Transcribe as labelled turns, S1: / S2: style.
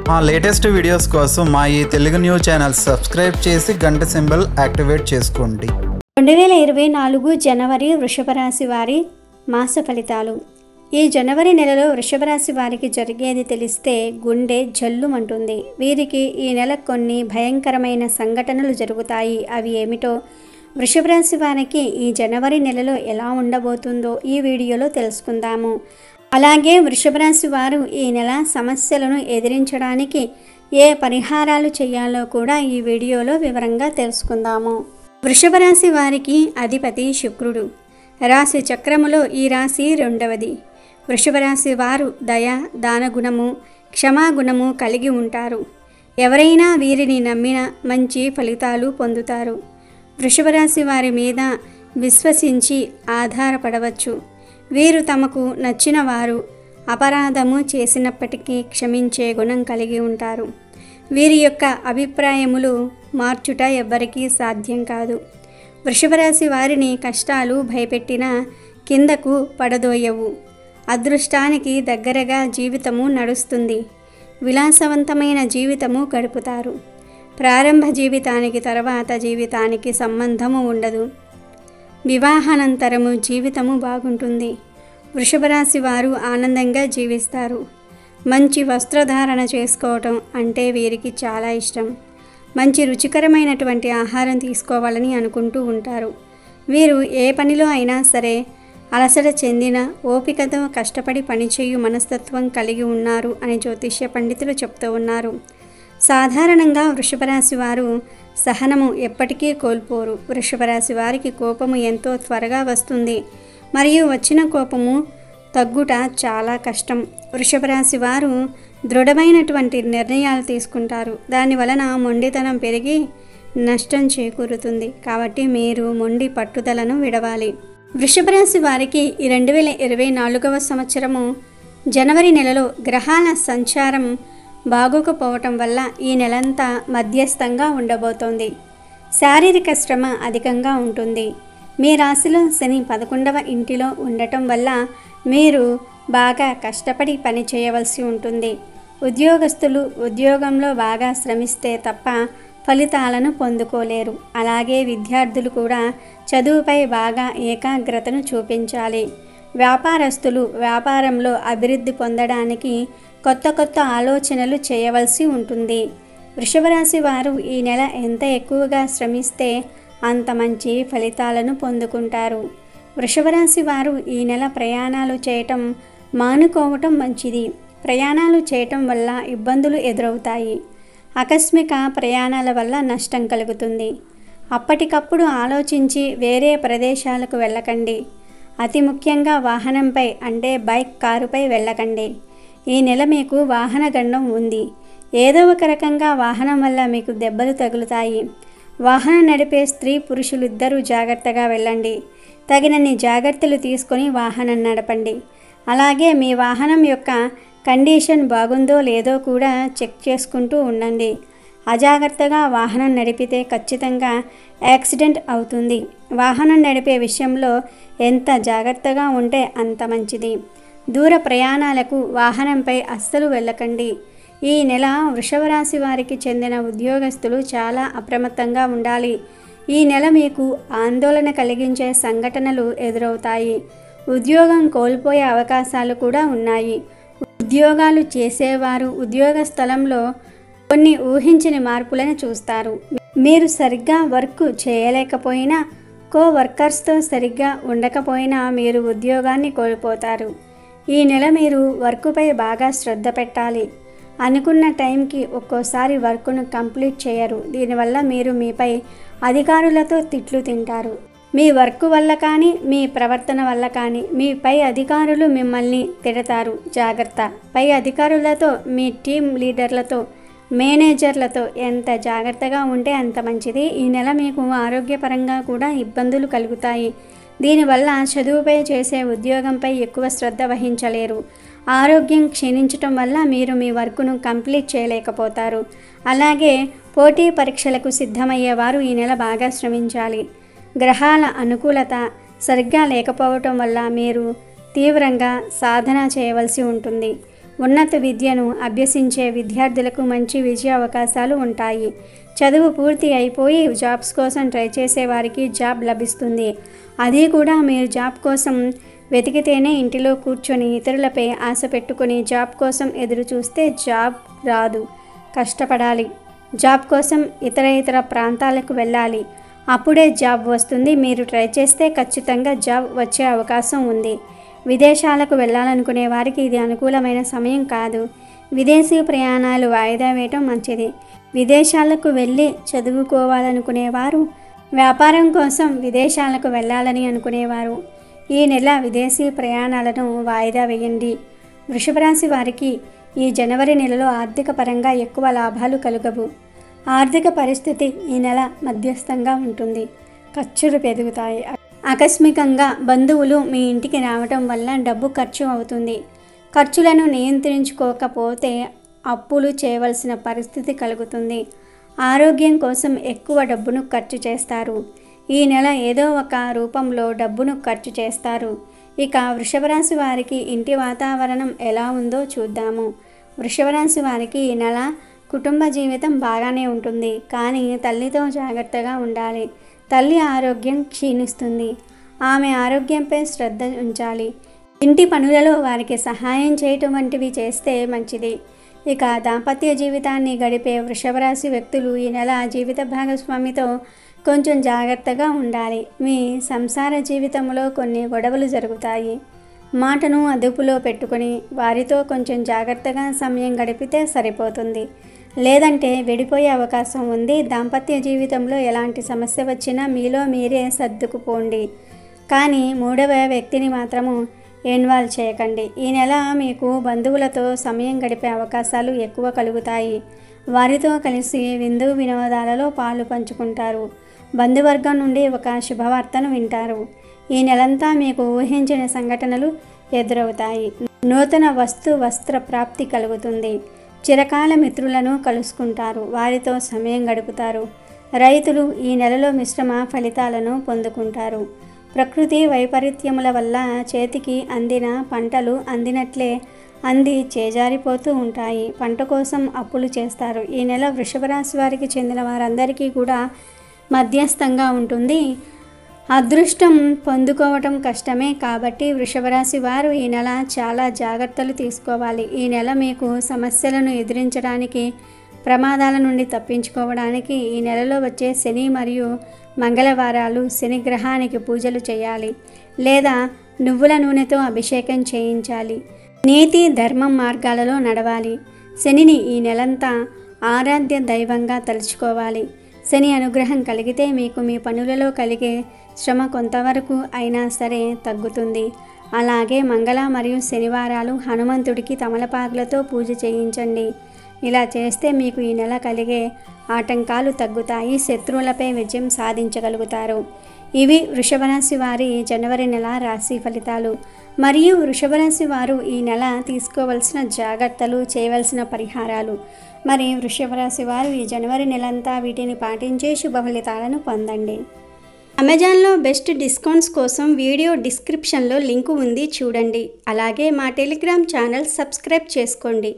S1: మా latest videos కోసం మా ఈ తెలుగు న్యూస్ ఛానల్ సబ్స్క్రైబ్ చేసి గంట సింబల్ యాక్టివేట్ చేసుకోండి.
S2: 2024 జనవరి వృషభ రాశి వారి మాస ఫలితాలు. ఈ జనవరి నెలలో వృషభ రాశి వారికి జరిగేది తెలిస్తే గుండె జల్లుమంటుంది. వీరికి ఈ నెల కొన్ని భయంకరమైన సంఘటనలు జరుగుతాయి. అవి ఏమిటో, వృషభ రాశి వారికి ఈ జనవరి నెలలో ఎలా ఉండబోతుందో ఈ వీడియోలో తెలుసుకుందాము. అలాగే వృషభ రాశి వారు ఈ నెల సమస్యలను ఎదిరించడానికి ఏ పరిహారాలు చేయాలో కూడా ఈ వీడియోలో వివరంగా తెలుసుకుందాము. వృషభ రాశి వారికి అధిపతి శుక్రుడు. రాశి చక్రములో ఈ రాశి రెండవది. వృషభ రాశి వారు దయ, దానగుణము, క్షమాగుణము కలిగి ఉంటారు. ఎవరైనా వీరిని నమ్మిన మంచి ఫలితాలు పొందుతారు. వృషభ రాశి వారి మీద విశ్వసించి ఆధారపడవచ్చు. వీరు తమకు నచ్చిన వారు అపరాధము చేసినప్పటికీ క్షమించే గుణం కలిగి ఉంటారు. వీరి యొక్క అభిప్రాయములు మార్చుట ఎవ్వరికీ సాధ్యం కాదు. వృషభ రాశి వారిని కష్టాలు భయపెట్టినా కిందకు పడదోయవు. అదృష్టానికి దగ్గరగా జీవితము నడుస్తుంది. విలాసవంతమైన జీవితము గడుపుతారు. ప్రారంభ జీవితానికి తర్వాత జీవితానికి సంబంధము ఉండదు. వివాహానంతరము జీవితము బాగుంటుంది. వృషభ రాశి వారు ఆనందంగా జీవిస్తారు. మంచి వస్త్రధారణ చేసుకోవటం అంటే వీరికి చాలా ఇష్టం. మంచి రుచికరమైనటువంటి ఆహారం తీసుకోవాలని అనుకుంటూ ఉంటారు. వీరు ఏ పనిలో అయినా సరే అలసట చెందిన ఓపికతో కష్టపడి పనిచేయు మనస్తత్వం కలిగి ఉన్నారు అని జ్యోతిష్య పండితులు చెప్తూ ఉన్నారు. సాధారణంగా వృషభ రాశి వారు సహనము ఎప్పటికీ కోల్పోరు. వృషభ రాశి వారికి కోపము ఎంతో త్వరగా వస్తుంది మరియు వచ్చిన కోపము తగ్గుట చాలా కష్టం. వృషభ రాశి వారు దృఢమైనటువంటి నిర్ణయాలు తీసుకుంటారు. దాని వలన మొండితనం పెరిగి నష్టం చేకూరుతుంది. కాబట్టి మీరు మొండి పట్టుదలను విడవాలి. వృషభ రాశి వారికి ఈ 2024వ సంవత్సరము జనవరి నెలలో గ్రహాల సంచారం బాగోకపోవటం వల్ల ఈ నెలంతా మధ్యస్థంగా ఉండబోతోంది. శారీరక శ్రమ అధికంగా ఉంటుంది. మీ రాశిలో శని 11వ ఇంటిలో ఉండటం వల్ల మీరు బాగా కష్టపడి పని చేయవలసి ఉంటుంది. ఉద్యోగస్తులు ఉద్యోగంలో బాగా శ్రమిస్తే తప్ప ఫలితాలను పొందుకోలేరు. అలాగే విద్యార్థులు కూడా చదువుపై బాగా ఏకాగ్రతను చూపించాలి. వ్యాపారస్తులు వ్యాపారంలో అభివృద్ధి పొందడానికి కొత్త ఆలోచనలు చేయవలసి ఉంటుంది. వృషభ రాశి వారు ఈ నెల ఎంత ఎక్కువగా శ్రమిస్తే అంత మంచి ఫలితాలను పొందుకుంటారు. వృషభ రాశి వారు ఈ నెల ప్రయాణాలు చేయటం మానుకోవటం మంచిది. ప్రయాణాలు చేయటం వల్ల ఇబ్బందులు ఎదురవుతాయి. ఆకస్మిక ప్రయాణాల వల్ల నష్టం కలుగుతుంది. అప్పటికప్పుడు ఆలోచించి వేరే ప్రదేశాలకు వెళ్ళకండి. అతి ముఖ్యంగా వాహనంపై అంటే బైక్, కారుపై వెళ్ళకండి. ఈ నెల మీకు వాహన గండం ఉంది. ఏదో ఒక రకంగా వాహనం వల్ల మీకు దెబ్బలు తగులుతాయి. వాహనం నడిపే స్త్రీ పురుషులిద్దరూ జాగ్రత్తగా వెళ్ళండి. తగినన్ని జాగ్రత్తలు తీసుకొని వాహనం నడపండి. అలాగే మీ వాహనం యొక్క కండిషన్ బాగుందో లేదో కూడా చెక్ చేసుకుంటూ ఉండండి. అజాగ్రత్తగా వాహనం నడిపితే ఖచ్చితంగా యాక్సిడెంట్ అవుతుంది. వాహనం నడిపే విషయంలో ఎంత జాగ్రత్తగా ఉంటే అంత మంచిది. దూర ప్రయాణాలకు వాహనంపై అస్సలు వెళ్ళకండి. ఈ నెల వృషభ రాశి వారికి చెందిన ఉద్యోగస్తులు చాలా అప్రమత్తంగా ఉండాలి. ఈ నెల మీకు ఆందోళన కలిగించే సంఘటనలు ఎదురవుతాయి. ఉద్యోగం కోల్పోయే అవకాశాలు కూడా ఉన్నాయి. ఉద్యోగాలు చేసేవారు ఉద్యోగ స్థలంలో కొన్ని ఊహించని మార్పులను చూస్తారు. మీరు సరిగ్గా వర్క్ చేయలేకపోయినా, కోవర్కర్స్తో సరిగ్గా ఉండకపోయినా మీరు ఉద్యోగాన్ని కోల్పోతారు. ఈ నెల మీరు వర్కుపై బాగా శ్రద్ధ పెట్టాలి. అనుకున్న టైంకి ఒక్కోసారి వర్కును కంప్లీట్ చేయరు. దీనివల్ల మీరు మీపై అధికారులతో తిట్లు తింటారు. మీ వర్క్ వల్ల కానీ, మీ ప్రవర్తన వల్ల కానీ మీ పై అధికారులు మిమ్మల్ని తిడతారు. జాగ్రత్త. పై అధికారులతో, మీ టీం లీడర్లతో, మేనేజర్లతో ఎంత జాగ్రత్తగా ఉంటే అంత మంచిది. ఈ నెల మీకు ఆరోగ్యపరంగా కూడా ఇబ్బందులు కలుగుతాయి. దీనివల్ల చదువుపై చేసే ఉద్యోగంపై ఎక్కువ శ్రద్ధ వహించలేరు. ఆరోగ్యం క్షీణించటం వల్ల మీరు మీ వర్కును కంప్లీట్ చేయలేకపోతారు. అలాగే పోటీ పరీక్షలకు సిద్ధమయ్యేవారు ఈ నెల బాగా శ్రమించాలి. గ్రహాల అనుకూలత సరిగ్గా లేకపోవటం వల్ల మీరు తీవ్రంగా సాధన చేయవలసి ఉంటుంది. ఉన్నత విద్యను అభ్యసించే విద్యార్థులకు మంచి విజయ అవకాశాలు ఉంటాయి. చదువు పూర్తి అయిపోయి జాబ్స్ కోసం ట్రై చేసే వారికి జాబ్ లభిస్తుంది. అది కూడా మీరు జాబ్ కోసం వెతికితేనే. ఇంటిలో కూర్చొని ఇతరులపై ఆశ పెట్టుకుని జాబ్ కోసం ఎదురు చూస్తే జాబ్ రాదు. కష్టపడాలి. జాబ్ కోసం ఇతర ప్రాంతాలకు వెళ్ళాలి. అప్పుడే జాబ్ వస్తుంది. మీరు ట్రై చేస్తే ఖచ్చితంగా జాబ్ వచ్చే అవకాశం ఉంది. విదేశాలకు వెళ్ళాలనుకునే వారికి ఇది అనుకూలమైన సమయం కాదు. విదేశీ ప్రయాణాలు వాయిదా వేయటం మంచిది. విదేశాలకు వెళ్ళి చదువుకోవాలనుకునేవారు, వ్యాపారం కోసం విదేశాలకు వెళ్ళాలని అనుకునేవారు ఈ నెల విదేశీ ప్రయాణాలను వాయిదా వేయండి. వృషభ రాశి వారికి ఈ జనవరి నెలలో ఆర్థిక పరంగా ఎక్కువ లాభాలు కలుగవు. ఆర్థిక పరిస్థితి ఈ నెల మధ్యస్థంగా ఉంటుంది. ఖర్చులు పెరుగుతాయి. ఆకస్మికంగా బంధువులు మీ ఇంటికి రావటం వల్ల డబ్బు ఖర్చు అవుతుంది. ఖర్చులను నియంత్రించుకోకపోతే అప్పులు చేయవలసిన పరిస్థితి కలుగుతుంది. ఆరోగ్యం కోసం ఎక్కువ డబ్బును ఖర్చు చేస్తారు. ఈ నెల ఏదో ఒక రూపంలో డబ్బును ఖర్చు చేస్తారు. ఇక వృషభ రాశి వారికి ఇంటి వాతావరణం ఎలా ఉందో చూద్దాము. వృషభ రాశి వారికి ఈ నెల కుటుంబ జీవితం బాగానే ఉంటుంది. కానీ తల్లితో జాగ్రత్తగా ఉండాలి. తల్లి ఆరోగ్యం క్షీణిస్తుంది. ఆమె ఆరోగ్యంపై శ్రద్ధ ఉంచాలి. ఇంటి పనులలో వారికి సహాయం చేయటం వంటివి చేస్తే మంచిది. ఇక దాంపత్య జీవితాన్ని గడిపే వృషభ రాశి వ్యక్తులు ఈ నెల జీవిత భాగస్వామితో కొంచెం జాగ్రత్తగా ఉండాలి. మీ సంసార జీవితంలో కొన్ని గొడవలు జరుగుతాయి. మాటను అదుపులో పెట్టుకొని వారితో కొంచెం జాగ్రత్తగా సమయం గడిపితే సరిపోతుంది. లేదంటే విడిపోయే అవకాశం ఉంది. దాంపత్య జీవితంలో ఎలాంటి సమస్య వచ్చినా మీలో మీరే సర్దుకుపోండి. కానీ మూడవ వ్యక్తిని మాత్రము ఇన్వాల్వ్ చేయకండి. ఈ నెల మీకు బంధువులతో సమయం గడిపే అవకాశాలు ఎక్కువ కలుగుతాయి. వారితో కలిసి విందు వినోదాలలో పాలు పంచుకుంటారు. బంధువర్గం నుండి ఒక శుభవార్తను వింటారు. ఈ నెలంతా మీకు ఊహించిన సంఘటనలు ఎదురవుతాయి. నూతన వస్త్ర ప్రాప్తి కలుగుతుంది. చిరకాల మిత్రులను కలుసుకుంటారు. వారితో సమయం గడుపుతారు. రైతులు ఈ నెలలో మిశ్రమ ఫలితాలను పొందుకుంటారు. ప్రకృతి వైపరీత్యముల వల్ల చేతికి అందిన పంటలు అందినట్లే అంది చేజారిపోతూ ఉంటాయి. పంట కోసం అప్పులు చేస్తారు. ఈ నెల వృషభ రాశి వారికి చెందిన వారందరికీ కూడా మధ్యస్థంగా ఉంటుంది. అదృష్టం పొందుకోవటం కష్టమే. కాబట్టి వృషభ రాశి వారు ఈ నెల చాలా జాగ్రత్తలు తీసుకోవాలి. ఈ నెల మీకు సమస్యలను ఎదిరించడానికి, ప్రమాదాల నుండి తప్పించుకోవడానికి ఈ నెలలో వచ్చే శని మరియు మంగళవారాలు శని గ్రహానికి పూజలు చేయాలి లేదా నువ్వుల నూనెతో అభిషేకం చేయించాలి. నీతి ధర్మం మార్గాలలో నడవాలి. శనిని ఈ నెలంతా ఆరాధ్య దైవంగా తలుచుకోవాలి. శని అనుగ్రహం కలిగితే మీకు మీ పనులలో కలిగే శ్రమ కొంతవరకు అయినా సరే తగ్గుతుంది. అలాగే మంగళ మరియు శనివారాలు హనుమంతుడికి తమలపాకులతో పూజ చేయించండి. ఇలా చేస్తే మీకు ఈ నెల కలిగే ఆటంకాలు తగ్గుతాయి. శత్రువులపై విజయం సాధించగలుగుతారు. ఇవి వృషభ రాశి వారి జనవరి నెల రాశి ఫలితాలు. మరియు వృషభ రాశి వారు ఈ నెల తీసుకోవలసిన జాగ్రత్తలు, చేయవలసిన పరిహారాలు. మరి వృషభ రాశి వారు ఈ జనవరి నెలంతా వీటిని పాటించే శుభ ఫలితాలను పొందండి. అమెజాన్లో బెస్ట్ డిస్కౌంట్స్ కోసం వీడియో డిస్క్రిప్షన్లో లింకు ఉంది, చూడండి. అలాగే మా టెలిగ్రామ్ ఛానల్ సబ్స్క్రైబ్ చేసుకోండి.